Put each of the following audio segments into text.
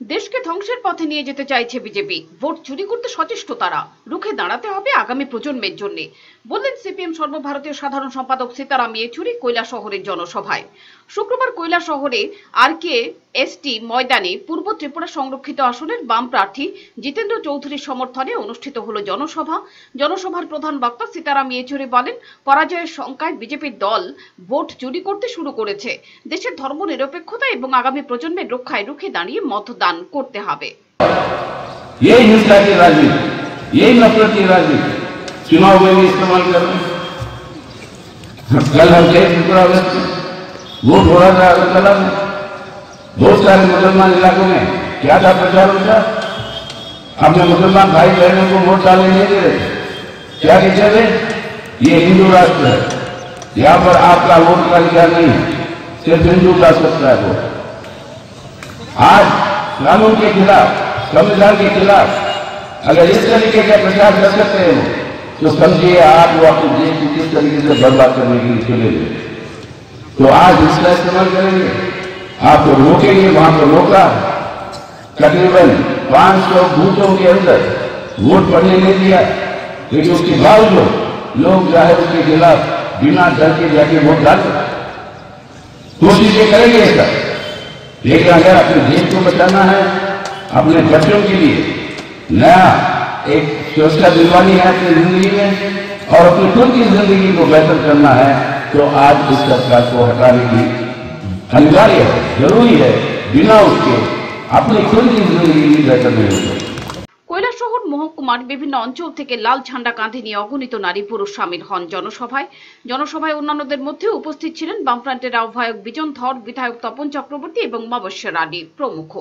দেশকে ধ্বংসের পথে নিয়ে যেতে চাইছে বিজেপি। ভোট চুরি করতে সচেষ্ট তারা। রুখে দাঁড়াতে হবে আগামী প্রজন্মের জন্য, বললেন সিপিএম সর্বভারতীয় সাধারণ সম্পাদক সীতারাম ইয়েচুরি কৈলাসহরের জনসভায়। শুক্রবার কৈলাসহরে RKST ময়দানে পূর্ব ত্রিপুরা সংরক্ষিত আসনের বাম প্রার্থী জিতেন্দ্র চৌধুরীর সমর্থনে অনুষ্ঠিত হলো জনসভা। জনসভার প্রধান বক্তা সীতারাম ইয়েচুরি বলেন, পরাজয়ের শঙ্কায় বিজেপির দল ভোট চুরি করতে শুরু করেছে। দেশের ধর্মনিরপেক্ষতা এবং আগামী প্রজন্মের রক্ষায় রুখে দাঁড়িয়ে मतदान करते হবে। यही हिंसा की राजनीति, यही नफरत की राजनीति चुनाव में भी इस्तेमाल कर रहे हैं। कल हम थे त्रिपुरा वेस्ट में, वोट हो रहा था अगरतला में, बहुत सारे मुसलमान इलाकों में क्या था प्रचार उनका, अपने मुसलमान भाई बहनों को वोट डालने नहीं दे रहे। क्या कहते थे, ये हिंदू राष्ट्र है, यहाँ पर आपका वोट का अधिकार नहीं है, सिर्फ हिंदू डाल सकता है वोट। आज कानून के खिलाफ, संविधान के खिलाफ अगर इस तरीके का प्रचार कर सकते हैं तो समझिए आप वो अपने देश को किस तरीके से बर्बाद करने के लिए चले गए। तो आज इसका इस्तेमाल करेंगे, आपको रोकेंगे, वहां पर रोका, तकरीबन 500 बूथों के अंदर वोट पड़ने नहीं दिया, लेकिन उसके बावजूद लोग चाहे उसके खिलाफ बिना डर के जाके वोट डाल सकते, कोशिशें करेंगे इसका। लेकिन अगर अपने देश को बचाना है, अपने बच्चों के लिए नया एक सुरक्षा दिलवानी है अपनी जिंदगी में और अपनी खुद की जिंदगी को बेहतर करना है, तो आज इस सरकार को हटाने की अनिवार्य है, जरूरी है। बिना उसके अपनी खुद की जिंदगी बेहतर नहीं हो सकती। কৈলাসহর মহকুমার বিভিন্ন অঞ্চল থেকে লাল ঝান্ডা কাঁধে নিয়ে অগণিত নারী পুরুষ শামিল হন জনসভায় অন্যান্যদের মধ্যে উপস্থিত ছিলেন বামফ্রন্টের আহ্বায়ক বিজন ধর, বিধায়ক তপন চক্রবর্তী এবং মবস্যা রানী প্রমুখ।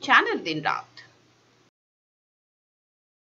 চ্যানেল দিন রাত।